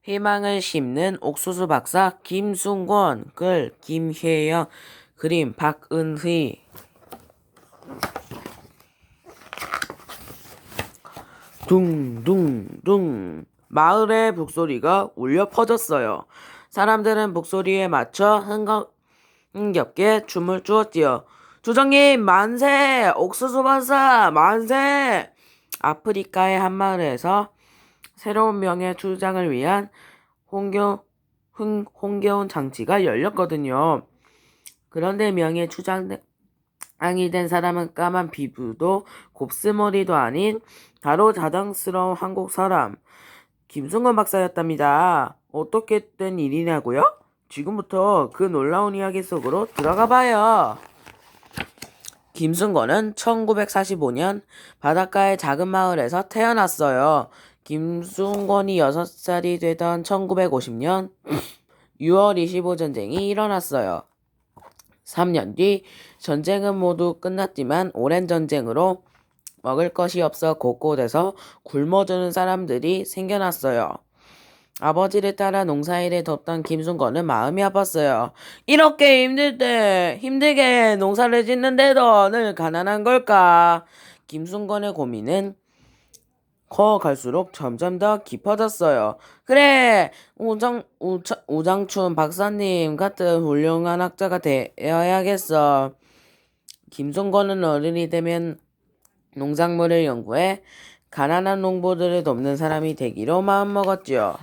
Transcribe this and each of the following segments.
희망을 심는 옥수수 박사 김순권, 글 김혜영, 그림 박은휘. 둥둥둥. 마을의 북소리가 울려 퍼졌어요. 사람들은 북소리에 맞춰 흥겹게 춤을 추었지요. 주정님 만세! 옥수수 박사 만세! 아프리카의 한 마을에서 새로운 명예 주장을 위한 홍겨운 장치가 열렸거든요. 그런데 명예 주장이 된 사람은 까만 피부도 곱슬머리도 아닌 바로 자랑스러운 한국 사람 김순건 박사였답니다. 어떻게 된 일이냐고요? 지금부터 그 놀라운 이야기 속으로 들어가 봐요. 김순건은 1945년 바닷가의 작은 마을에서 태어났어요. 김순건이 6살이 되던 1950년 6월 25 전쟁이 일어났어요. 3년 뒤 전쟁은 모두 끝났지만 오랜 전쟁으로 먹을 것이 없어 곳곳에서 굶어주는 사람들이 생겨났어요. 아버지를 따라 농사일에 돕던 김순건은 마음이 아팠어요. 이렇게 힘들게 농사를 짓는데도 늘 가난한 걸까? 김순건의 고민은 커갈수록 점점 더 깊어졌어요. 그래, 우장춘 박사님 같은 훌륭한 학자가 되어야겠어. 김순건은 어른이 되면 농작물을 연구해 가난한 농부들을 돕는 사람이 되기로 마음먹었지요.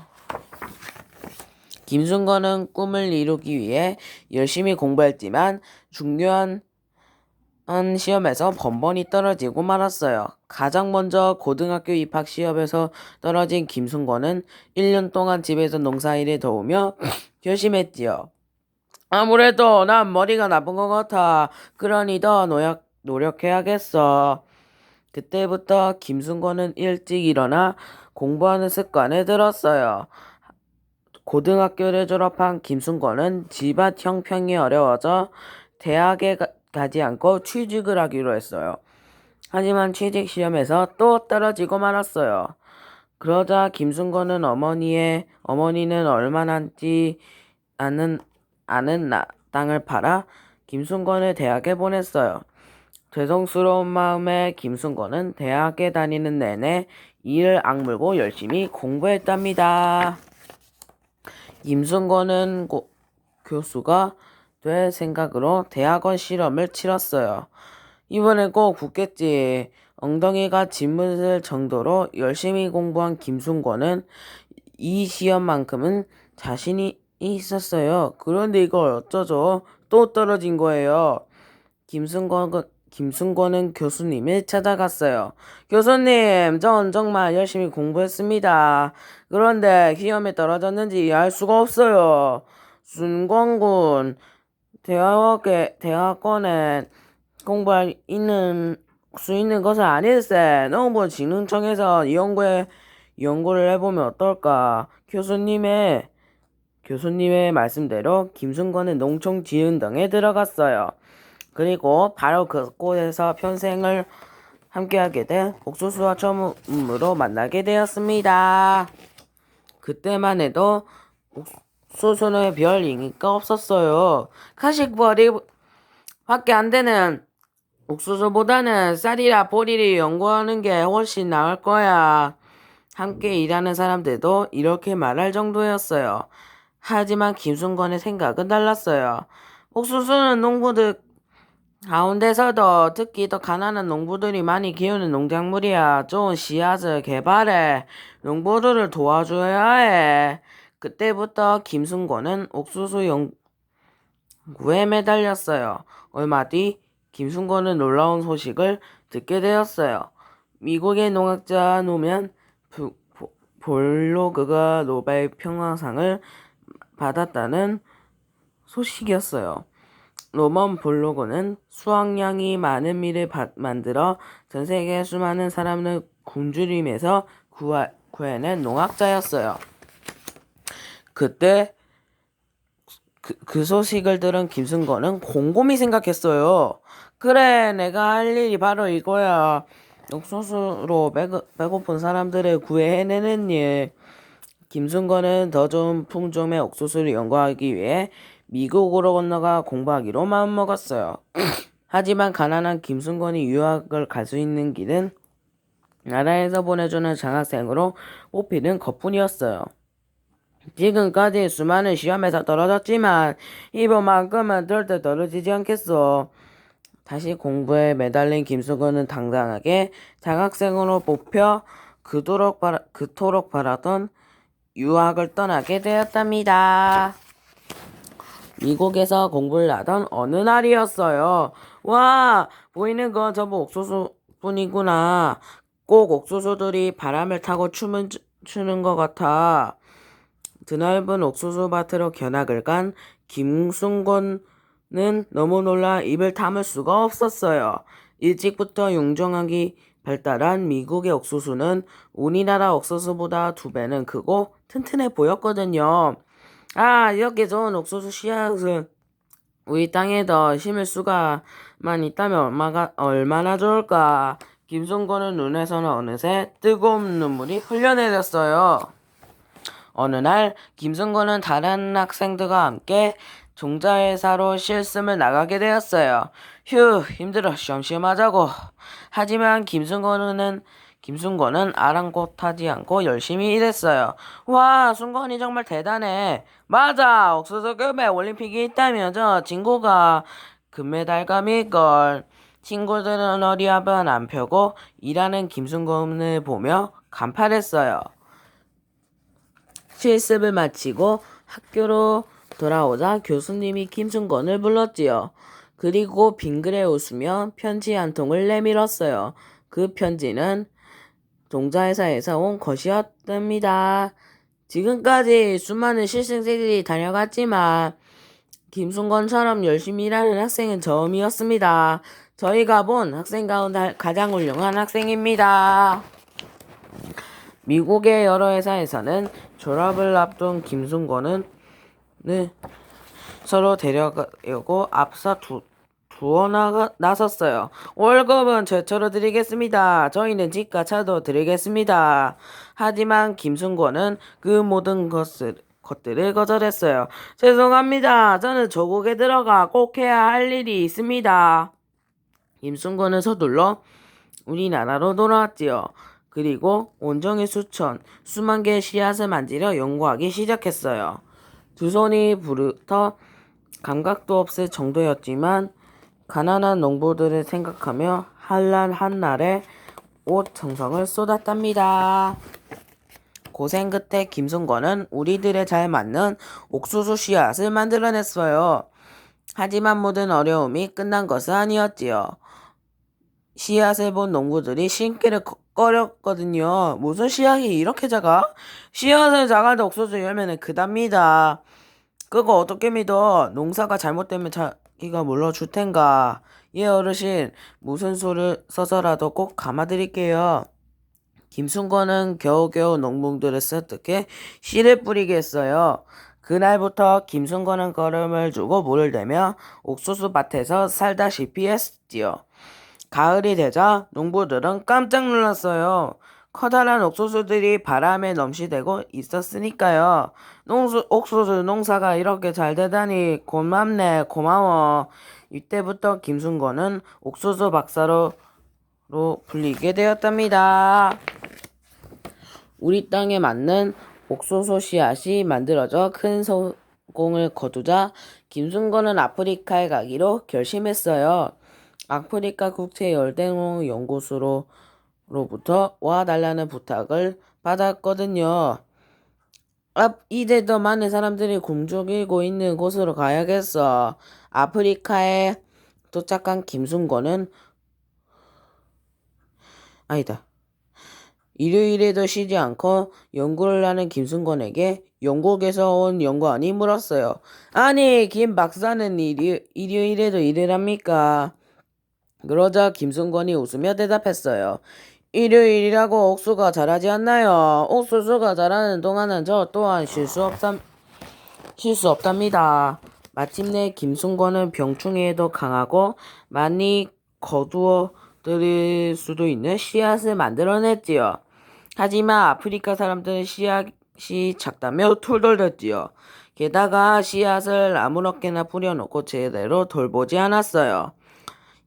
김순건은 꿈을 이루기 위해 열심히 공부했지만 중요한 시험에서 번번이 떨어지고 말았어요. 가장 먼저 고등학교 입학 시험에서 떨어진 김순건은 1년 동안 집에서 농사일을 도우며 결심했지요. 아무래도 난 머리가 나쁜 것 같아. 그러니 더 노력해야겠어. 그때부터 김순건은 일찍 일어나 공부하는 습관에 들었어요. 고등학교를 졸업한 김순건은 집안 형편이 어려워져 대학에 가지 않고 취직을 하기로 했어요. 하지만 취직 시험에서 또 떨어지고 말았어요. 그러자 김순건은 어머니는 얼마 남지 않은 땅을 팔아 김순건을 대학에 보냈어요. 죄송스러운 마음에 김순건은 대학에 다니는 내내 이를 악물고 열심히 공부했답니다. 김순건은 교수가 될 생각으로 대학원 시험을 치렀어요. 이번엔 꼭 붙겠지. 엉덩이가 짓무을 정도로 열심히 공부한 김순건은 이 시험만큼은 자신이 있었어요. 그런데 이걸 어쩌죠? 또 떨어진 거예요. 김순건은 교수님을 찾아갔어요. 교수님, 전 정말 열심히 공부했습니다. 그런데 시험에 떨어졌는지 알 수가 없어요. 순건군, 대학원에 공부할 수 있는 것은 아닐세. 농부진흥청에서 연구를 해보면 어떨까? 교수님의 말씀대로 김순건은 농촌지흥당에 들어갔어요. 그리고 바로 그곳에서 평생을 함께하게 된 옥수수와 처음으로 만나게 되었습니다. 그때만 해도 옥수수는 별 의미가 없었어요. 가식벌이 밖에 안 되는 옥수수보다는 쌀이라 보리를 연구하는 게 훨씬 나을 거야. 함께 일하는 사람들도 이렇게 말할 정도였어요. 하지만 김순건의 생각은 달랐어요. 옥수수는 농부들 가운데서도 특히 더 가난한 농부들이 많이 기우는 농작물이야. 좋은 씨앗을 개발해 농부들을 도와줘야 해. 그때부터 김순건은 옥수수 연구에 매달렸어요. 얼마 뒤 김순건은 놀라운 소식을 듣게 되었어요. 미국의 농학자 노면 볼로그가 노벨 평화상을 받았다는 소식이었어요. 로먼 볼로그는 수확량이 많은 밀을 만들어 전 세계 수많은 사람을 굶주림에서 구해낸 농학자였어요. 그때 그 소식을 들은 김순건은 곰곰이 생각했어요. 그래, 내가 할 일이 바로 이거야. 옥수수로 배고픈 사람들을 구해내는 일. 김순건은 더 좋은 품종의 옥수수를 연구하기 위해 미국으로 건너가 공부하기로 마음먹었어요. 하지만 가난한 김순건이 유학을 갈 수 있는 길은 나라에서 보내주는 장학생으로 뽑히는 것뿐이었어요. 지금까지 수많은 시험에서 떨어졌지만 이번만큼은 절대 떨어지지 않겠어. 다시 공부에 매달린 김순건은 당당하게 장학생으로 뽑혀 그토록 바라던 유학을 떠나게 되었답니다. 미국에서 공부를 하던 어느 날이었어요. 와, 보이는 건 전부 옥수수뿐이구나. 꼭 옥수수들이 바람을 타고 춤을 추는 것 같아. 드넓은 옥수수밭으로 견학을 간 김순건은 너무 놀라 입을 다물 수가 없었어요. 일찍부터 용종학이 발달한 미국의 옥수수는 우리나라 옥수수보다 2배는 크고 튼튼해 보였거든요. 아, 이렇게 좋은 옥수수 씨앗을 우리 땅에도 심을 수가만 있다면 얼마나 좋을까. 김순건은 눈에서는 어느새 뜨거운 눈물이 흘러내렸어요. 어느 날 김순건은 다른 학생들과 함께 종자회사로 실습을 나가게 되었어요. 휴, 힘들어. 쉬엄쉬엄하자고. 하지만 김순건은 아랑곳하지 않고 열심히 일했어요. 와, 순건이 정말 대단해. 맞아, 옥수수급에 올림픽이 있다면 저 친구가 금메달감일걸. 친구들은 어리합은 안 펴고 일하는 김순건을 보며 간판했어요. 실습을 마치고 학교로 돌아오자 교수님이 김순건을 불렀지요. 그리고 빙그레 웃으며 편지 한 통을 내밀었어요. 그 편지는 종자회사에서 온 것이었답니다. 지금까지 수많은 실생들이 다녀갔지만 김순건처럼 열심히 일하는 학생은 처음이었습니다. 저희가 본 학생 가운데 가장 훌륭한 학생입니다. 미국의 여러 회사에서는 졸업을 앞둔 김순건은 서로 데려가려고 앞서 두어 나섰어요. 월급은 최초로 드리겠습니다. 저희는 집과 차도 드리겠습니다. 하지만 김순건은 그 모든 것들을 거절했어요. 죄송합니다. 저는 조국에 들어가 꼭 해야 할 일이 있습니다. 김순건은 서둘러 우리나라로 돌아왔지요. 그리고 온종일 수만 개의 씨앗을 만지려 연구하기 시작했어요. 두 손이 부르터 감각도 없을 정도였지만 가난한 농부들을 생각하며 한날 한날에 옷 정성을 쏟았답니다. 고생 끝에 김순건은 우리들에 잘 맞는 옥수수 씨앗을 만들어냈어요. 하지만 모든 어려움이 끝난 것은 아니었지요. 씨앗을 본 농부들이 심기를 꺼렸거든요. 무슨 씨앗이 이렇게 작아? 씨앗을 작아도 옥수수 열매는 크답니다. 그거 어떻게 믿어? 농사가 잘못되면 자기가 물러줄 텐가. 예, 어르신, 무슨 수를 써서라도 꼭 감아드릴게요. 김순건은 겨우겨우 농부들을 설득해 씨를 뿌리게 했어요. 그날부터 김순건은 걸음을 주고 물을 대며 옥수수 밭에서 살다시피 했지요. 가을이 되자 농부들은 깜짝 놀랐어요. 커다란 옥수수들이 바람에 넘실대고 있었으니까요. 옥수수 농사가 이렇게 잘 되다니 고맙네, 고마워. 이때부터 김순건은 옥수수 박사로 불리게 되었답니다. 우리 땅에 맞는 옥수수 씨앗이 만들어져 큰 성공을 거두자 김순건은 아프리카에 가기로 결심했어요. 아프리카 국제열대농 연구소로부터 와달라는 부탁을 받았거든요. 이제 더 많은 사람들이 굶주리고 있는 곳으로 가야겠어. 아프리카에 도착한 김순건은 일요일에도 쉬지 않고 연구를 하는 김순건에게 영국에서 온 연구원이 물었어요. 아니, 김 박사는 일요일에도 일을 합니까? 그러자 김순건이 웃으며 대답했어요. 일요일이라고 옥수수가 자라지 않나요? 옥수수가 자라는 동안은 저 또한 쉴 수 없답니다. 마침내 김순건은 병충해에도 강하고 많이 거두어 들일 수도 있는 씨앗을 만들어냈지요. 하지만 아프리카 사람들은 씨앗이 작다며 툴툴댔지요. 게다가 씨앗을 아무렇게나 뿌려놓고 제대로 돌보지 않았어요.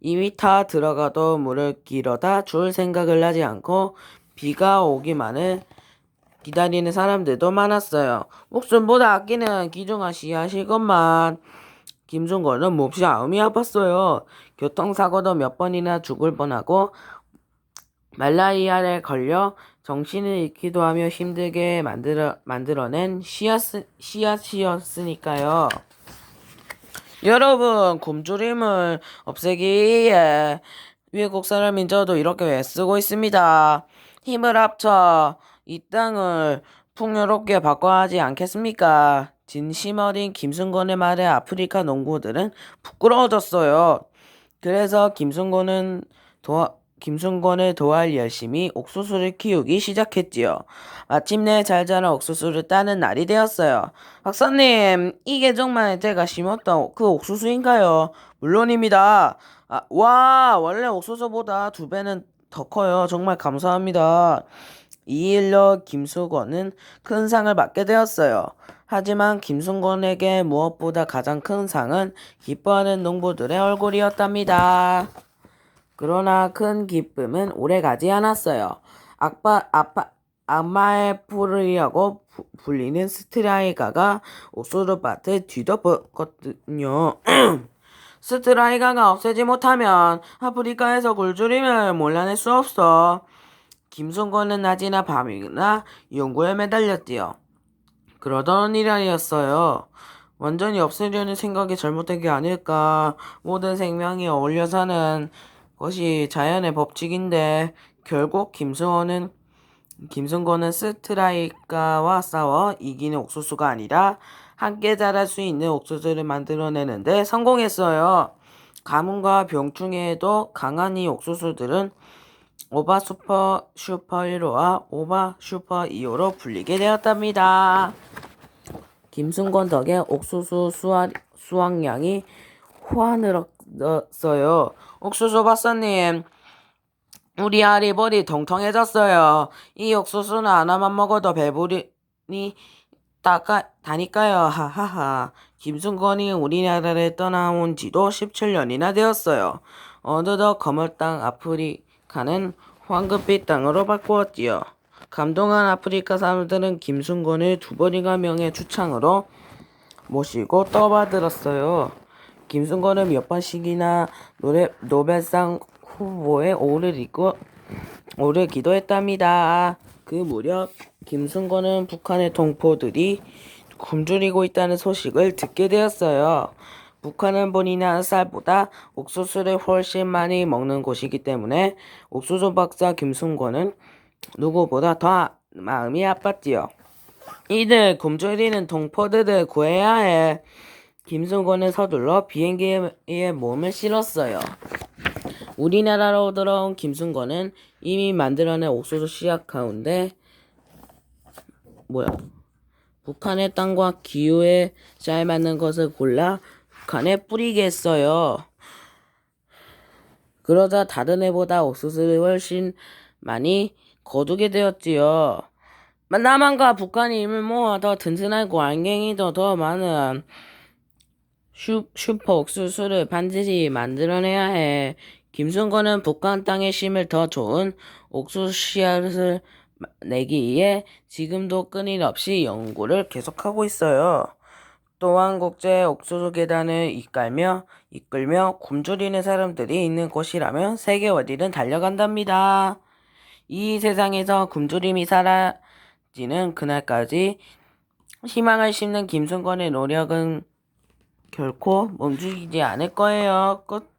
이미 타 들어가도 물을 길어다 줄 생각을 하지 않고 비가 오기만을 기다리는 사람들도 많았어요. 목숨보다 아끼는 귀중한 씨앗이건만 김순건은 몹시 마음이 아팠어요. 교통사고도 몇 번이나 죽을 뻔하고 말라리아에 걸려 정신을 잃기도 하며 힘들게 만들어낸 씨앗이었으니까요. 여러분, 굶주림을 없애기 위해 외국 사람인 저도 이렇게 애쓰고 있습니다. 힘을 합쳐 이 땅을 풍요롭게 바꿔야 하지 않겠습니까? 진심 어린 김순건의 말에 아프리카 농부들은 부끄러워졌어요. 그래서 김순건을 도와 열심히 옥수수를 키우기 시작했지요. 마침내 잘 자란 옥수수를 따는 날이 되었어요. 박사님, 이게 정말 제가 심었던 그 옥수수인가요? 물론입니다. 와, 원래 옥수수보다 2배는 더 커요. 정말 감사합니다. 이 일로 김순건은 큰 상을 받게 되었어요. 하지만 김순건에게 무엇보다 가장 큰 상은 기뻐하는 농부들의 얼굴이었답니다. 그러나 큰 기쁨은 오래가지 않았어요. 악마의 풀이라고 불리는 스트라이가가 옥수수밭을 뒤덮었거든요. 스트라이가가 없애지 못하면 아프리카에서 굴주림을 몰라낼 수 없어. 김순건은 낮이나 밤이나 연구에 매달렸지요. 그러던 일이었어요. 완전히 없애려는 생각이 잘못된 게 아닐까. 모든 생명이 어울려 사는 것이 자연의 법칙인데 결국 김순건은 스트라이카와 싸워 이기는 옥수수가 아니라 함께 자랄 수 있는 옥수수를 만들어내는데 성공했어요. 가뭄과 병충해에도 강한 이 옥수수들은 오바 슈퍼 1호와 오바 슈퍼 2호로 불리게 되었답니다. 김순건 덕에 옥수수 수확량이 확 늘었어요. 옥수수 박사님, 우리 알이 머리 통통해졌어요. 이 옥수수는 하나만 먹어도 배부르니 다니까요. 하하하. 김순건이 우리나라를 떠나온 지도 17년이나 되었어요. 어느덧 거물 땅 아프리카는 황금빛 땅으로 바꾸었지요. 감동한 아프리카 사람들은 김순건을 2번이나 명예 추창으로 모시고 떠받들었어요. 김순건은 몇 번씩이나 노벨상 후보에 오르기도 했답니다. 그 무렵 김순건은 북한의 동포들이 굶주리고 있다는 소식을 듣게 되었어요. 북한은 본인의 쌀보다 옥수수를 훨씬 많이 먹는 곳이기 때문에 옥수수 박사 김순건은 누구보다 더 마음이 아팠지요. 이들 굶주리는 동포들을 구해야 해. 김순건은 서둘러 비행기에 몸을 실었어요. 우리나라로 들어온 김순건은 이미 만들어낸 옥수수 씨앗 가운데 북한의 땅과 기후에 잘 맞는 것을 골라 북한에 뿌리게 했어요. 그러자 다른 애보다 옥수수를 훨씬 많이 거두게 되었지요. 남한과 북한이 힘을 모아 더 튼튼하고 알갱이도 더 많은 슈퍼 옥수수를 반드시 만들어내야 해. 김순건은 북한 땅의 심을 더 좋은 옥수수 씨앗을 내기 위해 지금도 끊임없이 연구를 계속하고 있어요. 또한 국제 옥수수 계단을 이끌며 굶주리는 사람들이 있는 곳이라면 세계 어디든 달려간답니다. 이 세상에서 굶주림이 사라지는 그날까지 희망을 심는 김순건의 노력은 결코 멈추지 않을 거예요. 끝.